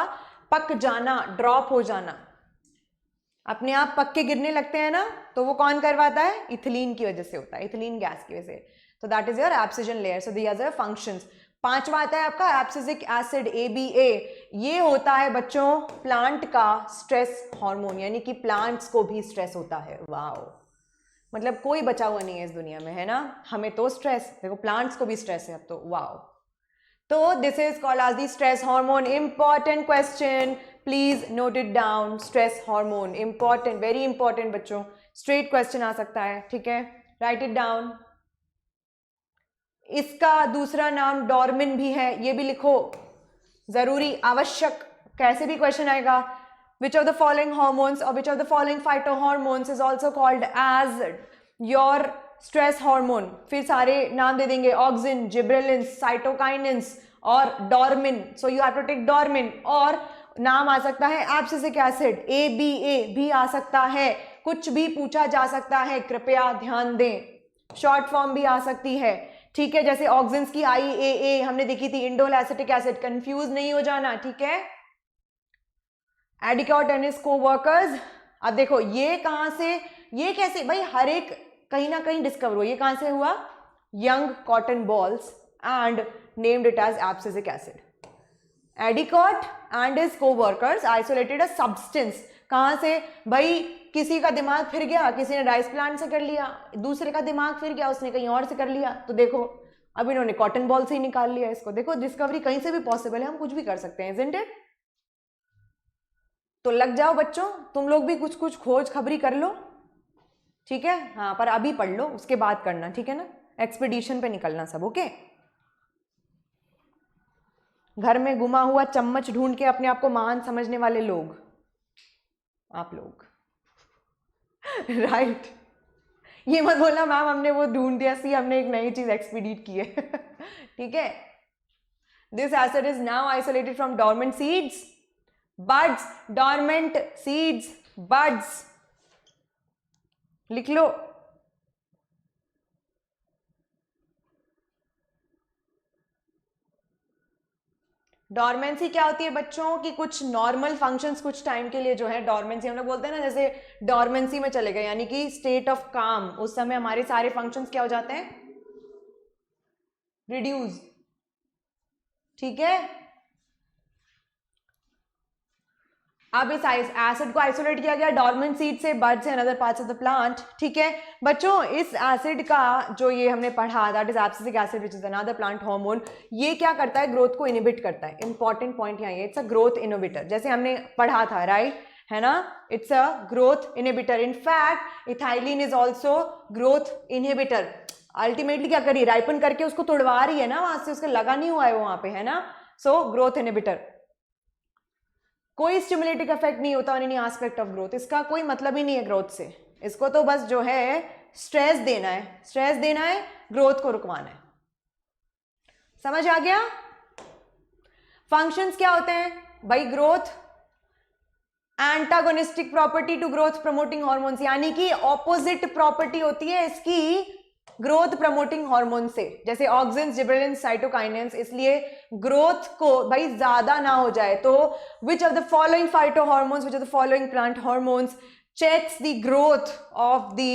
पक जाना, ड्रॉप हो जाना, अपने आप पक के गिरने लगते हैं ना, तो वो कौन करवाता है? इथिलीन की वजह से होता है, इथिलीन गैस की वजह से. तो that is your abscission layer. So these are functions. पांचवा आता है आपका एब्सिसिक एसिड, ABA. ये होता है बच्चों प्लांट का स्ट्रेस हार्मोन, यानी कि प्लांट्स को भी स्ट्रेस होता है. वाओ, मतलब कोई बचा हुआ नहीं है इस दुनिया में, है ना. हमें तो स्ट्रेस, देखो प्लांट्स को भी स्ट्रेस है अब तो. वाओ. तो this is called as the stress hormone. Important question, please note it down. Stress hormone important, very important बच्चों, स्ट्रेट क्वेश्चन आ सकता है, ठीक है, राइट इट डाउन. इसका दूसरा नाम डॉर्मिन भी है, ये भी लिखो, जरूरी, आवश्यक, कैसे भी क्वेश्चन आएगा. Which of the following hormones or which of the following phytohormones is also called as your stress hormone? फिर सारे नाम दे देंगे, ऑक्सिन, जिब्रेलिन, साइटोकाइनिन्स और dormin. So you have to take dormin. और नाम आ सकता है एब्सिसिक एसिड, ABA भी आ सकता है. कुछ भी पूछा जा सकता है, कृपया ध्यान दें. शॉर्ट फॉर्म भी आ सकती है, ठीक है, जैसे ऑक्सिन्स की IAA हमने देखी थी, इंडोल एसिटिक एसिड. कंफ्यूज नहीं हो जाना, ठीक है. एडिकॉट एंड हिज कोवर्कर्स. अब देखो ये कहां से, ये कैसे भाई, हर एक कहीं ना कहीं डिस्कवर हुआ. ये कहां से हुआ? Young cotton balls and named it as abscisic acid. Addicott and his coworkers isolated a substance. कहां से भाई? किसी का दिमाग फिर गया, किसी ने राइस प्लांट से कर लिया, दूसरे का दिमाग फिर गया, उसने कहीं और से कर लिया, तो देखो अब इन्होंने कॉटन बॉल से ही निकाल लिया इसको. देखो डिस्कवरी कहीं से भी पॉसिबल है, हम कुछ भी कर सकते हैं, इजंट इट. तो लग जाओ बच्चों, तुम लोग भी कुछ कुछ खोज खबरी कर लो, ठीक है. हाँ, पर अभी पढ़ लो, उसके बाद करना, ठीक है ना. एक्सपीडिशन पे निकलना सब, ओके? घर में गुमा हुआ चम्मच ढूंढ के अपने आप को महान समझने वाले लोग, आप लोग, राइट? ये मत बोलना मैम हमने वो ढूंढ दिया, सी हमने एक नई चीज एक्सपीडिट की है। ठीक है? This acid is now isolated from dormant seeds, buds, dormant seeds, buds, लिख लो। डॉर्मेंसी क्या होती है बच्चों की? कुछ नॉर्मल फंक्शंस कुछ टाइम के लिए जो है डॉर्मेंसी, हम लोग बोलते हैं ना जैसे डॉर्मेंसी में चले गए, यानी कि स्टेट ऑफ काम, उस समय हमारे सारे फंक्शंस क्या हो जाते हैं? रिड्यूस। ठीक है? अब इस एसिड को आइसोलेट किया गया डॉर्मेंट सीड से, buds and other parts of the plant. ठीक है बच्चों, इस एसिड का जो ये हमने पढ़ा, that is abscisic acid which is another plant hormone, ये क्या करता है? ग्रोथ को इनहिबिट करता है। इंपॉर्टेंट पॉइंट यहाँ ये, इट्स अ ग्रोथ इनहिबिटर, जैसे हमने पढ़ा था, राइट? है ना? It's a growth inhibitor. In fact ethylene is also growth inhibitor. Ultimately क्या करिए? राइपन करके उसको तोड़वा रही है ना वहां से, उसका लगा नहीं हुआ है वो वहां पे, है ना? So growth inhibitor. कोई स्टिमुलेटिंग इफेक्ट नहीं होता on any aspect of growth, इसका कोई मतलब ही नहीं है ग्रोथ से, इसको तो बस जो है स्ट्रेस देना है, स्ट्रेस देना है, ग्रोथ को रुकवाना है। समझ आ गया? फंक्शंस क्या होते हैं भाई? Growth, antagonistic property to growth promoting hormones, यानी कि ऑपोजिट प्रॉपर्टी होती है इसकी ग्रोथ प्रमोटिंग हार्मोन से, जैसे ऑक्सिन्स, जिबरेलिन्स, साइटोकाइनेंस। इसलिए ग्रोथ को भाई ज्यादा ना हो जाए तो which of the following phyto hormones, which of the following plant hormones checks the growth of the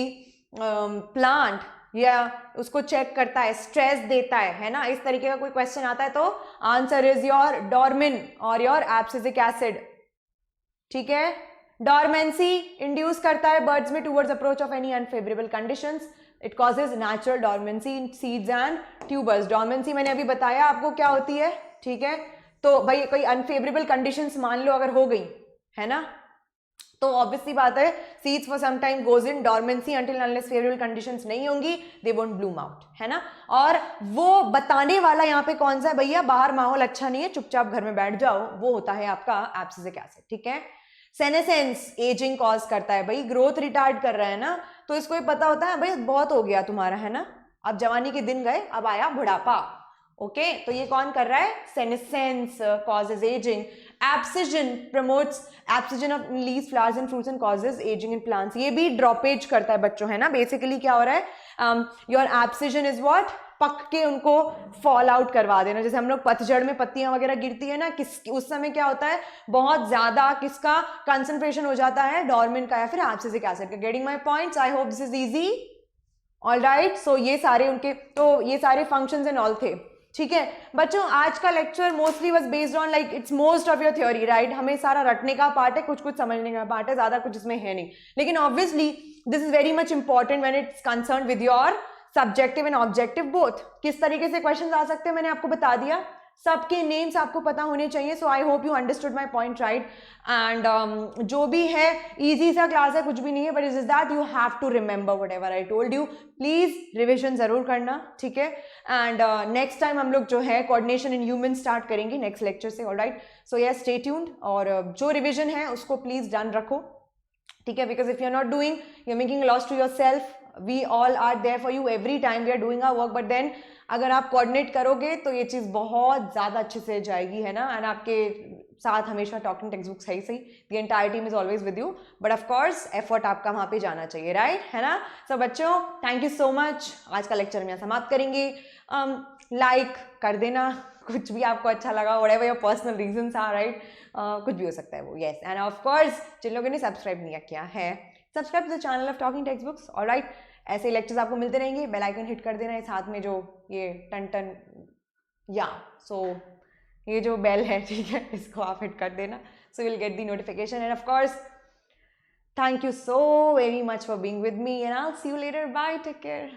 plant, या उसको चेक करता है, स्ट्रेस देता है ना? इस तरीके का कोई क्वेश्चन आता है तो आंसर इज योर डॉर्मिन और योर एब्सिसिक एसिड। ठीक है? डॉर्मेंसी इंड्यूस करता है बर्ड्स में towards approach of any unfavourable conditions. It causes natural dormancy in seeds and tubers. Dormancy मैंने अभी बताया आपको क्या होती है। ठीक है? तो भाई कोई अनफेवरेबल कंडीशंस मान लो अगर हो गई, है ना, तो ऑब्वियसली बात है seeds for some time goes in dormancy until unless favourable conditions नहीं होंगी, दे वोंट ब्लूम आउट, है ना? और वो बताने वाला यहाँ पे कौन सा है भैया? बाहर माहौल अच्छा नहीं है, चुपचाप घर में बैठ जाओ, वो होता है आपका एब्सिसिक एसिड। ठीक है? सेनेसेंस एजिंग कॉज करता है भाई, ग्रोथ रिटार्ड कर रहा है ना, तो इसको ये पता होता है भाई बहुत हो गया तुम्हारा, है ना, अब जवानी के दिन गए, अब आया बुढ़ापा। ओके, तो ये कौन कर रहा है? Senescence causes aging. Abscission promotes abscission of leaves, flowers and fruits and causes aging in plants. ये भी ड्रॉपेज करता है बच्चों, है ना? बेसिकली क्या हो रहा है? Your abscission is what? पक के उनको फॉल आउट करवा देना। जैसे हम लोग पतझड़ में पत्तियां वगैरह गिरती है ना, उस समय क्या होता है? बहुत ज्यादा किसका कंसंट्रेशन हो जाता है? डॉर्मेन का या फिर एब्सिसिक एसिड का। Getting my points? I hope this is easy. All right, so ये सारे उनके, तो ये सारे फंक्शंस एंड ऑल थे। ठीक है बच्चों, आज का lecture mostly was based on like it's most of your theory, right? हमें सारा रटने का पार्ट है, कुछ कुछ समझने का पार्ट है, ज्यादा कुछ इसमें है नहीं। लेकिन obviously this is very much important when it's concern with your subjective and objective both. किस तरीके से क्वेश्चंस आ सकते हैं मैंने आपको बता दिया, सबके नेम्स आपको पता होने चाहिए। So I hope you understood my point, right? And जो भी है इजी सा क्लास है, कुछ भी नहीं है, but is that you have to remember whatever I told you. Please revision जरूर करना, ठीक है? एंड नेक्स्ट टाइम हम लोग जो है कोऑर्डिनेशन इन ह्यूमन स्टार्ट करेंगे नेक्स्ट लेक्चर से। Alright, so yes, stay tuned, और जो रिविजन है उसको प्लीज डन रखो, ठीक है? Because if you are not doing, you are making loss to yourself. We all are there for you every time we are doing our work, but then अगर आप coordinate करोगे तो ये चीज़ बहुत ज़्यादा अच्छे से जाएगी, है ना? एंड आपके साथ हमेशा टॉकिंग टेक्स्ट बुक सही the entire team is always with you, but of course effort आपका वहाँ पे जाना चाहिए, राइट? है ना? सो बच्चों, थैंक यू सो मच। आज का लेक्चर हम यहाँ समाप्त करेंगे। लाइक कर देना कुछ भी आपको अच्छा लगा, whatever your personal reasons are, right? कुछ भी हो सकता है वो, यस। एंड ऑफ कोर्स जिन लोगों ने सब्सक्राइब नहीं किया है, subscribe to the channel of talking text books. Alright, ऐसे लेक्चर्स आपको मिलते रहेंगे। बेल आइकन हिट कर देना है, साथ में जो ये टन टन या सो ये जो बेल है, ठीक है, इसको आप हिट कर देना, so will get the notification. And of course thank you so very much for being with me, and I'll see you later. Bye, take care.